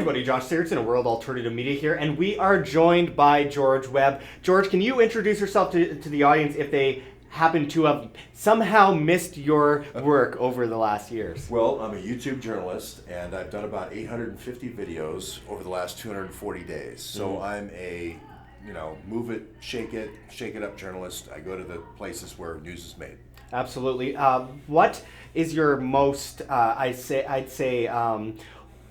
everybody, Josh Sigurdson of World Alternative Media here, and we are joined by George Webb. George, can you introduce yourself to the audience if they happen to have somehow missed your work over the last years? Well, I'm a YouTube journalist, and I've done about 850 videos over the last 240 days. So I'm a, move it, shake it up journalist. I go to the places where news is made. Absolutely. What is your most, I'd say,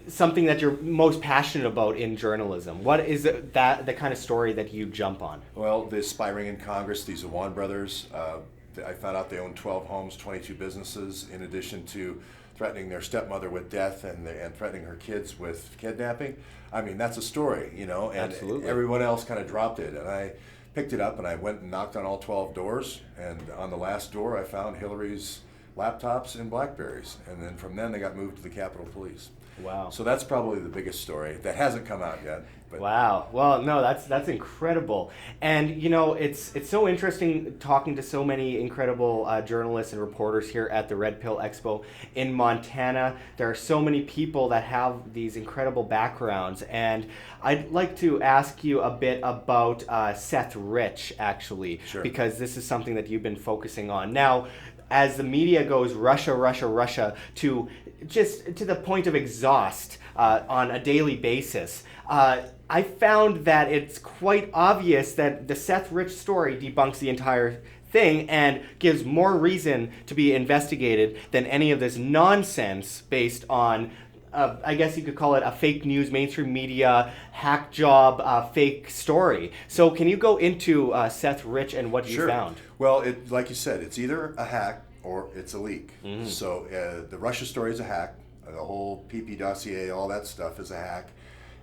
something that you're most passionate about in journalism? What is the kind of story that you jump on? Well, the spy ring in Congress, these Awan brothers, I found out they own 12 homes, 22 businesses, in addition to threatening their stepmother with death and threatening her kids with kidnapping. I mean, that's a story, and Absolutely. Everyone else kind of dropped it. And I picked it up and I went and knocked on all 12 doors. And on the last door, I found Hillary's laptops and Blackberries. And then from then, they got moved to the Capitol Police. Wow. So that's probably the biggest story that hasn't come out yet. But Wow. Well, no, that's incredible. And, it's so interesting talking to so many incredible journalists and reporters here at the Red Pill Expo in Montana. There are so many people that have these incredible backgrounds. And I'd like to ask you a bit about Seth Rich, actually, Sure. because this is something that you've been focusing on. Now, as the media goes Russia to just to the point of exhaust on a daily basis, I found that it's quite obvious that the Seth Rich story debunks the entire thing and gives more reason to be investigated than any of this nonsense based on I guess you could call it a fake news, mainstream media, hack job, fake story. So can you go into Seth Rich and what you Sure. found? Well, like you said, it's either a hack or it's a leak. So the Russia story is a hack. The whole PP dossier, all that stuff is a hack.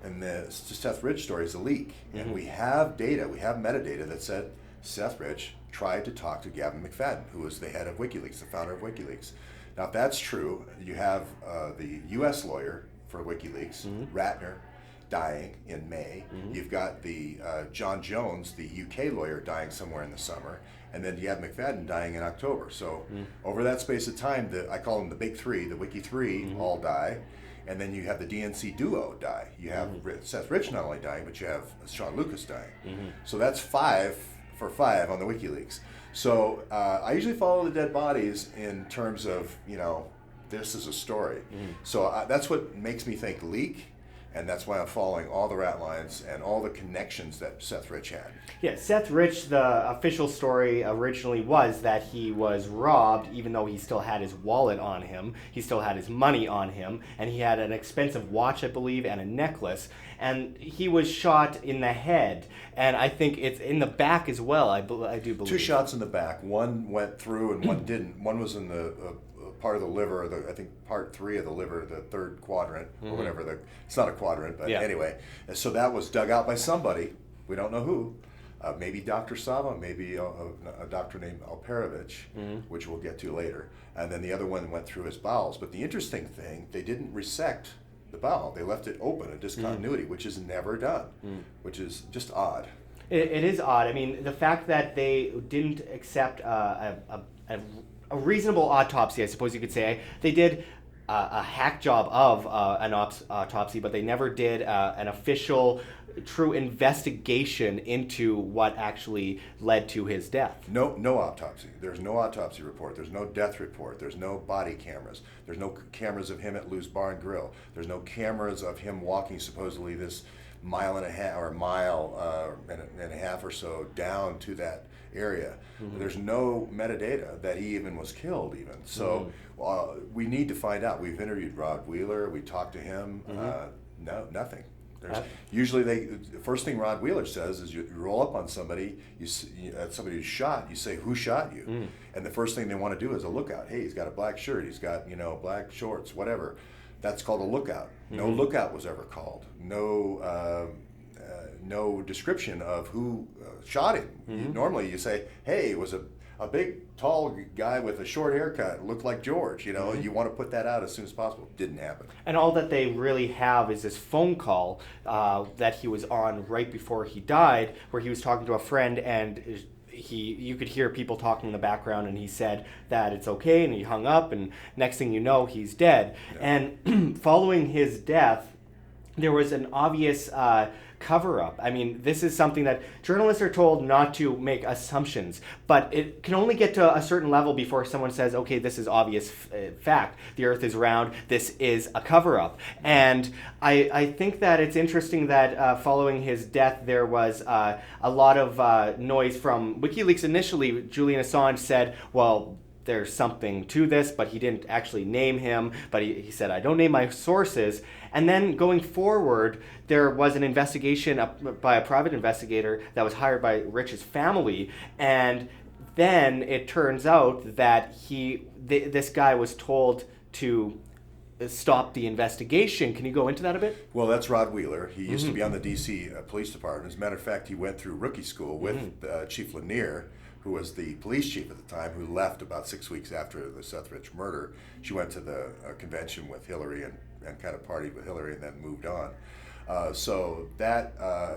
And the Seth Rich story is a leak. And we have data, we have metadata that said Seth Rich tried to talk to Gavin McFadden, who was the head of Wikileaks, the founder of Wikileaks. Now, if that's true, you have the U.S. lawyer for Wikileaks, Ratner, dying in May. You've got the John Jones, the UK lawyer, dying somewhere in the summer. And then you have McFadden dying in October. So over that space of time, I call them the big three, the Wiki Three, all die. And then you have the DNC duo die. You have Seth Rich not only dying, but you have Sean Lucas dying. So that's 5 for 5 on the WikiLeaks. So I usually follow the dead bodies in terms of, this is a story. So that's what makes me think leak. And that's why I'm following all the rat lines and all the connections that Seth Rich had. Yeah, Seth Rich, the official story originally was that he was robbed, even though he still had his wallet on him. He still had his money on him, and he had an expensive watch, I believe, and a necklace. And he was shot in the head, and I think it's in the back as well, I do believe. 2 shots in the back. One went through and one didn't. One was in the part of the liver, I think part 3 of the liver, the 3rd quadrant, or whatever. It's not a quadrant, but anyway. And so that was dug out by somebody. We don't know who. Maybe Dr. Sava, maybe a doctor named Alperovich, which we'll get to later. And then the other one went through his bowels. But the interesting thing, they didn't resect the bowel. They left it open, a discontinuity, which is never done, which is just odd. It is odd. I mean, the fact that they didn't accept a reasonable autopsy, I suppose you could say. They did a hack job of an autopsy, but they never did an official, true investigation into what actually led to his death. No autopsy. There's no autopsy report. There's no death report. There's no body cameras. There's no cameras of him at Lou's Bar and Grill. There's no cameras of him walking supposedly this mile and a half or so down to that area. There's no metadata that he even was killed even. So we need to find out. We've interviewed Rod Wheeler. We talked to him. No, nothing. Usually the first thing Rod Wheeler says is you roll up on somebody, somebody who's shot, you say, who shot you? And the first thing they want to do is a lookout. Hey, he's got a black shirt, he's got black shorts, whatever. That's called a lookout. No lookout was ever called. No description of who shot him. Normally you say, hey, it was a big, tall guy with a short haircut, looked like George. You want to put that out as soon as possible. Didn't happen. And all that they really have is this phone call that he was on right before he died, where he was talking to a friend, and you could hear people talking in the background, and he said that it's okay, and he hung up, and next thing you know, he's dead. Yeah. And following his death, there was an obvious cover-up. I mean, this is something that journalists are told not to make assumptions, but it can only get to a certain level before someone says, okay, this is obvious fact. The Earth is round. This is a cover-up. And I think that it's interesting that following his death, there was a lot of noise from WikiLeaks. Initially, Julian Assange said, well, there's something to this, but he didn't actually name him. But he said, I don't name my sources. And then going forward, there was an investigation by a private investigator that was hired by Rich's family. And then it turns out that this guy was told to stop the investigation. Can you go into that a bit? Well, that's Rod Wheeler. He used to be on the D.C. Police Department. As a matter of fact, he went through rookie school with Chief Lanier, who was the police chief at the time, who left about 6 weeks after the Seth Rich murder. She went to the convention with Hillary and kind of partied with Hillary and then moved on. So that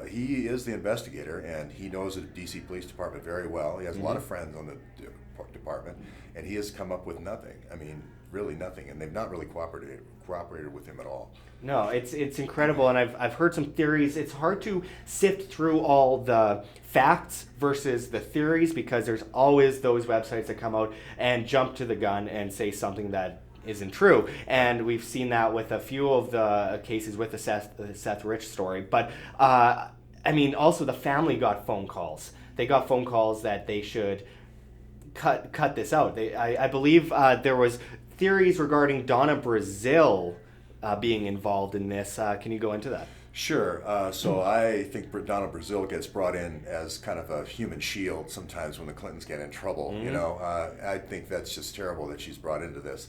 he is the investigator, and he knows the D.C. Police Department very well. He has a lot of friends on the department, and he has come up with nothing. I mean, really nothing, and they've not really cooperated with him at all. No, it's incredible, and I've heard some theories. It's hard to sift through all the facts versus the theories, because there's always those websites that come out and jump to the gun and say something that isn't true. And we've seen that with a few of the cases with the Seth Rich story. But I mean, also the family got phone calls. They got phone calls that they should cut this out. I believe there was theories regarding Donna Brazil being involved in this. Can you go into that? Sure. So I think Donna Brazil gets brought in as kind of a human shield sometimes when the Clintons get in trouble. You know, I think that's just terrible that she's brought into this.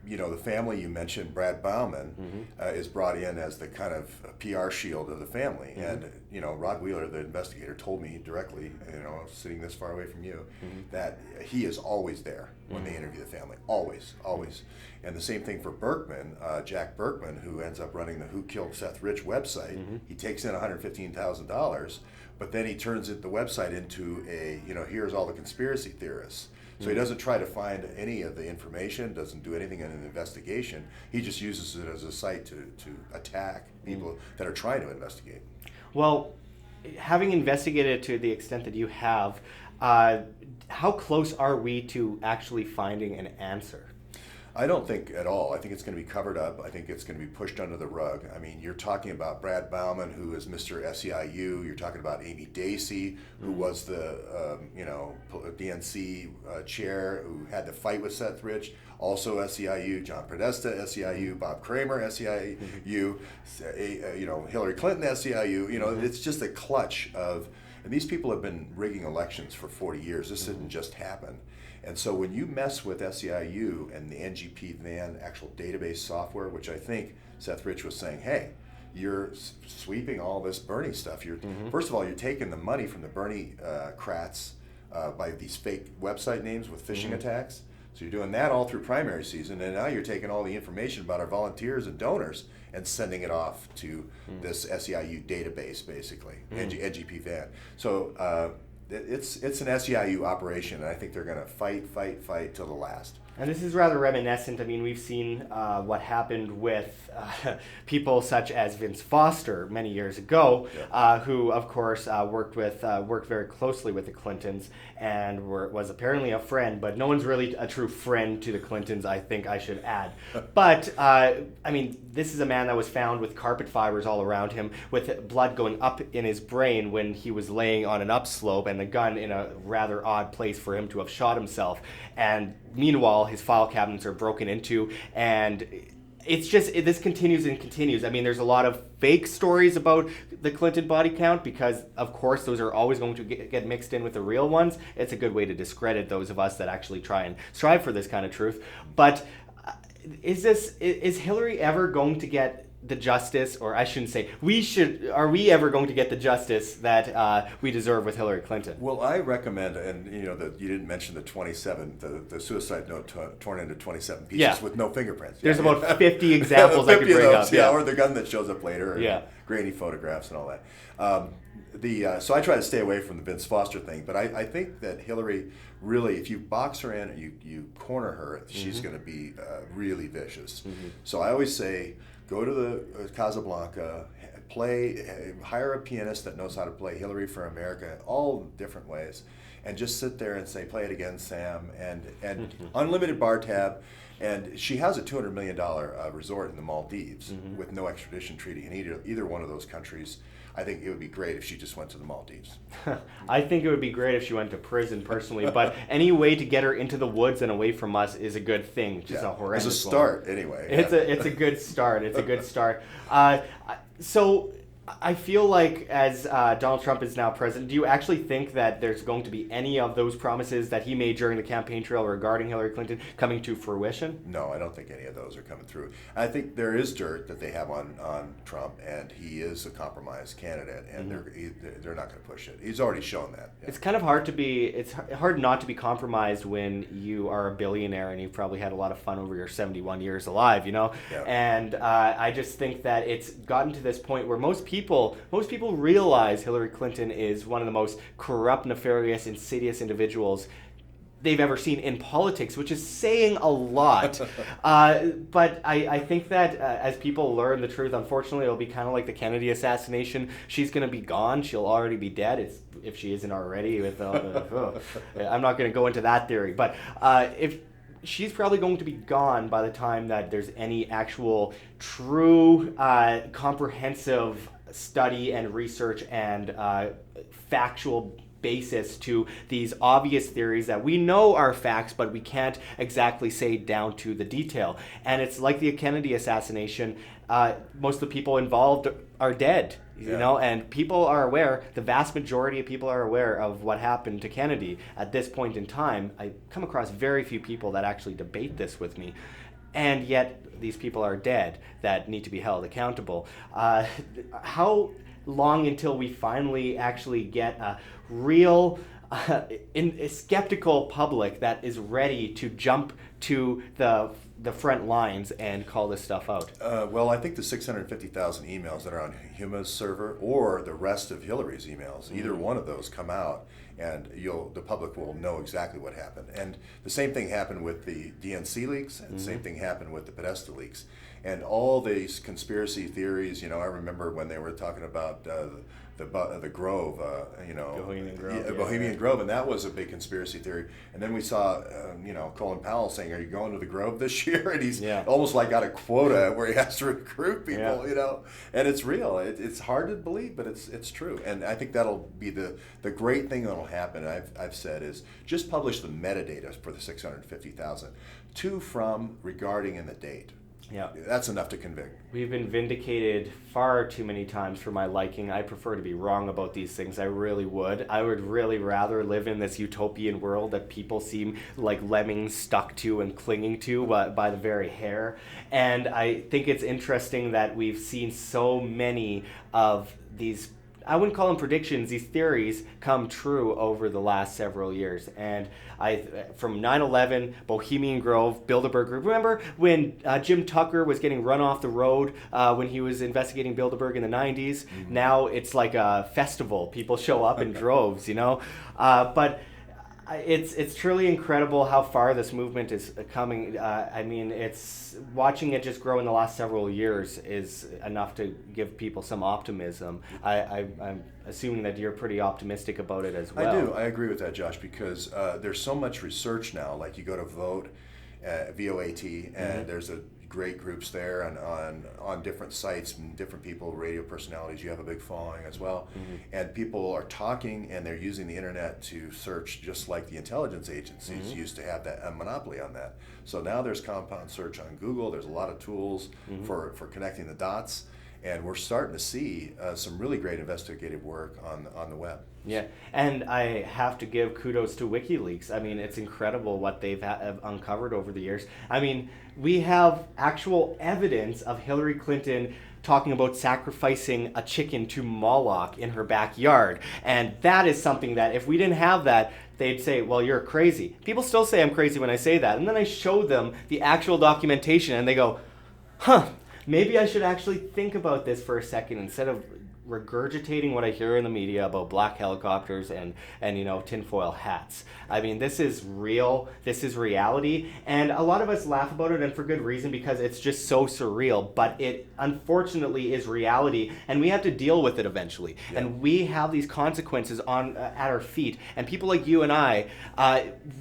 You know, the family you mentioned, Brad Bauman, is brought in as the kind of PR shield of the family. And, you know, Rod Wheeler, the investigator, told me directly, you know, sitting this far away from you, that he is always there when they interview the family. Always, always. And the same thing for Berkman, Jack Berkman, who ends up running the Who Killed Seth Rich website. He takes in $115,000, but then he turns the website into a, you know, here's all the conspiracy theorists. So he doesn't try to find any of the information, doesn't do anything in an investigation. He just uses it as a site to attack people that are trying to investigate. Well, having investigated to the extent that you have, how close are we to actually finding an answer? I don't think at all. I think it's going to be covered up. I think it's going to be pushed under the rug. I mean, you're talking about Brad Bauman, who is Mr. SEIU. You're talking about Amy Dacey, who was the DNC chair, who had the fight with Seth Rich. Also SEIU. John Podesta, SEIU. Bob Kramer, SEIU. Hillary Clinton, SEIU. You know, it's just a clutch of. And these people have been rigging elections for 40 years. This didn't just happen. And so when you mess with SEIU and the NGP Van actual database software, which I think Seth Rich was saying, hey, you're sweeping all this Bernie stuff. First of all, you're taking the money from the Bernie crats by these fake website names with phishing attacks. So you're doing that all through primary season, and now you're taking all the information about our volunteers and donors and sending it off to this SEIU database, basically, NGP Van. So it's an SEIU operation, and I think they're going to fight till the last. And this is rather reminiscent. I mean, we've seen what happened with people such as Vince Foster many years ago, who, of course, worked very closely with the Clintons and was apparently a friend, but no one's really a true friend to the Clintons, I think I should add. But, I mean, this is a man that was found with carpet fibers all around him, with blood going up in his brain when he was laying on an upslope, and the gun in a rather odd place for him to have shot himself. And meanwhile, his file cabinets are broken into, and it's just, this continues and continues. I mean, there's a lot of fake stories about the Clinton body count because, of course, those are always going to get mixed in with the real ones. It's a good way to discredit those of us that actually try and strive for this kind of truth. But is Hillary ever going to get the justice, or I shouldn't say, are we ever going to get the justice that we deserve with Hillary Clinton? Well, I recommend, and you know, you didn't mention the 27, the suicide note torn into 27 pieces with no fingerprints. There's about 50 examples 50 I could bring up. Or the gun that shows up later, or grainy photographs and all that. So I try to stay away from the Vince Foster thing, but I think that Hillary really, if you box her in and you corner her, she's going to be really vicious. So I always say, go to the Casablanca, hire a pianist that knows how to play Hillary for America, all different ways, and just sit there and say, play it again, Sam, and unlimited bar tab. And she has a $200 million resort in the Maldives with no extradition treaty in either one of those countries. I think it would be great if she just went to the Maldives. I think it would be great if she went to prison personally, but any way to get her into the woods and away from us is a good thing. Just a horrendous It's a start, anyway. It's a good start. It's a good start. So I feel like as Donald Trump is now president, do you actually think that there's going to be any of those promises that he made during the campaign trail regarding Hillary Clinton coming to fruition? No, I don't think any of those are coming through. I think there is dirt that they have on Trump, and he is a compromised candidate, and they're not going to push it. He's already shown that. Yeah. It's kind of hard it's hard not to be compromised when you are a billionaire and you've probably had a lot of fun over your 71 years alive, you know? Yeah. And I just think that it's gotten to this point where most people realize Hillary Clinton is one of the most corrupt, nefarious, insidious individuals they've ever seen in politics, which is saying a lot. But I think that as people learn the truth, unfortunately, it'll be kind of like the Kennedy assassination. She's going to be gone. She'll already be dead, if she isn't already. I'm not going to go into that theory. But if she's probably going to be gone by the time that there's any actual true comprehensive study and research and factual basis to these obvious theories that we know are facts, but we can't exactly say down to the detail. And it's like the Kennedy assassination. Most of the people involved are dead, you know, and people are aware, the vast majority of people are aware of what happened to Kennedy at this point in time. I come across very few people that actually debate this with me. And yet these people are dead that need to be held accountable. How long until we finally actually get a real a skeptical public that is ready to jump to the front lines and call this stuff out? Well, I think the 650,000 emails that are on Huma's server or the rest of Hillary's emails, either one of those come out, and the public will know exactly what happened. And the same thing happened with the DNC leaks, and the same thing happened with the Podesta leaks. And all these conspiracy theories, you know, I remember when they were talking about the Grove, Bohemian Grove, Bohemian Grove, and that was a big conspiracy theory. And then we saw, Colin Powell saying, "Are you going to the Grove this year?" And he's almost like got a quota where he has to recruit people, you know. And it's real. It's hard to believe, but it's true. And I think that'll be the great thing that'll happen. I've said is just publish the metadata for the 650,000, to, from, regarding, and the date. Yeah, that's enough to convict. We've been vindicated far too many times for my liking. I prefer to be wrong about these things. I really would. I would really rather live in this utopian world that people seem like lemmings stuck to and clinging to by the very hair. And I think it's interesting that we've seen so many of these, I wouldn't call them predictions, these theories come true over the last several years. And from 9/11, Bohemian Grove, Bilderberg Group. Remember when Jim Tucker was getting run off the road when he was investigating Bilderberg in the 90s? Mm-hmm. Now it's like a festival. People show up in droves, you know? But it's truly incredible how far this movement is coming. I mean, it's watching it just grow in the last several years is enough to give people some optimism. I'm assuming that you're pretty optimistic about it as well. I do. I agree with that, Josh, because there's so much research now. Like you go to Vote, VOAT, and there's great groups there and on different sites and different people, radio personalities. You have a big following as well. And people are talking and they're using the internet to search just like the intelligence agencies used to have a monopoly on that. So now there's compound search on Google. There's a lot of tools for connecting the dots. And we're starting to see some really great investigative work on the web. Yeah, and I have to give kudos to WikiLeaks. I mean, it's incredible what they've uncovered over the years. I mean, we have actual evidence of Hillary Clinton talking about sacrificing a chicken to Moloch in her backyard. And that is something that if we didn't have that, they'd say, well, you're crazy. People still say I'm crazy when I say that. And then I show them the actual documentation and they go, huh, maybe I should actually think about this for a second instead of regurgitating what I hear in the media about black helicopters and tinfoil hats. I mean, this is real. This is reality. And a lot of us laugh about it, and for good reason, because it's just so surreal. But it unfortunately is reality, and we have to deal with it eventually. Yeah. And we have these consequences at our feet. And people like you and I,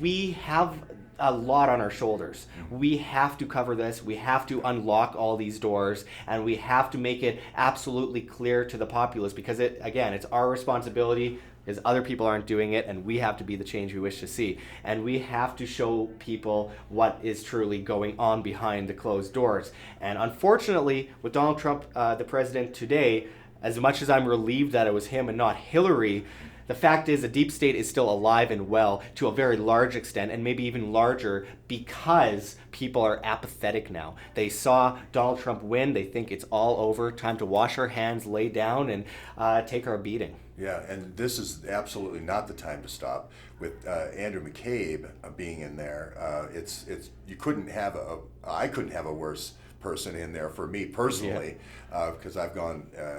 we have a lot on our shoulders. We have to cover this. We have to unlock all these doors, and we have to make it absolutely clear to the populace, because it's our responsibility, because other people aren't doing it, and we have to be the change we wish to see. And we have to show people what is truly going on behind the closed doors. And unfortunately, with Donald Trump, the president today, as much as I'm relieved that it was him and not Hillary, the fact is the deep state is still alive and well to a very large extent, and maybe even larger, because people are apathetic now. They saw Donald Trump win. They think it's all over. Time to wash our hands, lay down, and take our beating. Yeah, and this is absolutely not the time to stop. With Andrew McCabe being in there, I couldn't have a worse person in there for me personally, because I've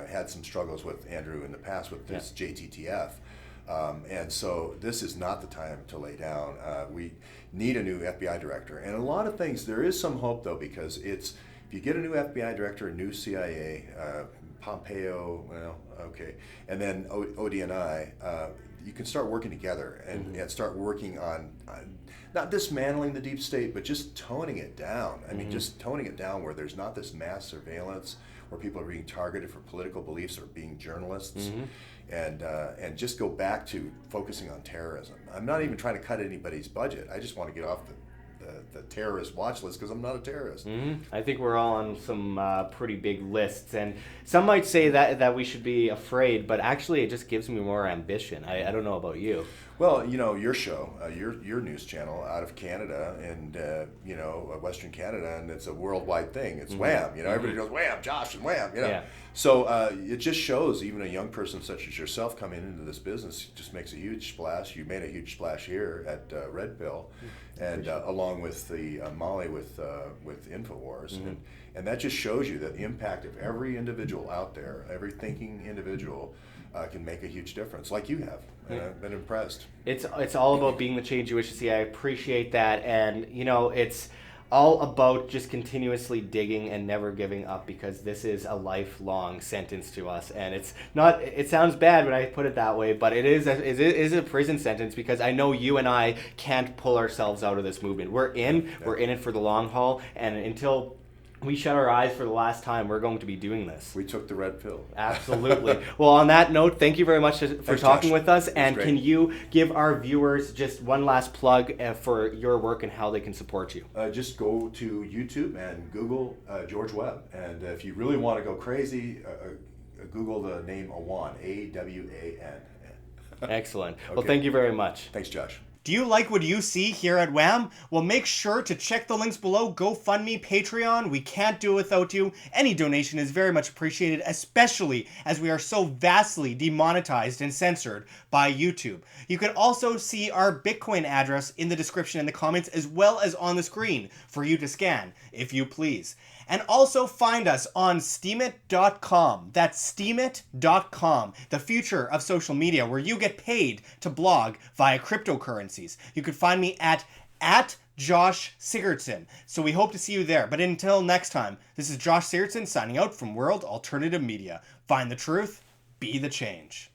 had some struggles with Andrew in the past with this JTTF. And so this is not the time to lay down. We need a new FBI director. And a lot of things, there is some hope though, because if you get a new FBI director, a new CIA, Pompeo, and then ODNI, you can start working together and start working on not dismantling the deep state, but just toning it down. I mean, just toning it down where there's not this mass surveillance, where people are being targeted for political beliefs or being journalists. And just go back to focusing on terrorism. I'm not even trying to cut anybody's budget. I just want to get off the terrorist watch list, because I'm not a terrorist. I think we're all on some pretty big lists, and some might say that we should be afraid, but actually it just gives me more ambition. I don't know about you. Well, your show, your news channel out of Canada and Western Canada, and it's a worldwide thing. It's Wham, everybody goes Wham, Josh, and Wham, Yeah. So it just shows even a young person such as yourself coming into this business just makes a huge splash. You made a huge splash here at Red Pill, and along with the Molly with Infowars, and that just shows you that the impact of every individual out there, every thinking individual, can make a huge difference, like you have. And I've been impressed. It's all about being the change you wish to see. I appreciate that, and it's all about just continuously digging and never giving up, because this is a lifelong sentence to us. And it's not, it sounds bad when I put it that way, but it is a prison sentence, because I know you and I can't pull ourselves out of this movement. We're in it for the long haul, and until we shut our eyes for the last time, we're going to be doing this. We took the red pill. Absolutely. Well, on that note, thank you very much for talking with us. And can you give our viewers just one last plug for your work and how they can support you? Just go to YouTube and Google George Webb. And if you really want to go crazy, Google the name Awan, A-W-A-N. Excellent. Okay. Well, thank you very much. Thanks, Josh. Do you like what you see here at Wham? Well, make sure to check the links below. GoFundMe, Patreon. We can't do it without you. Any donation is very much appreciated, especially as we are so vastly demonetized and censored by YouTube. You can also see our Bitcoin address in the description and the comments, as well as on the screen for you to scan, if you please. And also find us on steemit.com. That's steemit.com, the future of social media, where you get paid to blog via cryptocurrencies. You can find me at Josh Sigurdson. So we hope to see you there. But until next time, this is Josh Sigurdson signing out from World Alternative Media. Find the truth, be the change.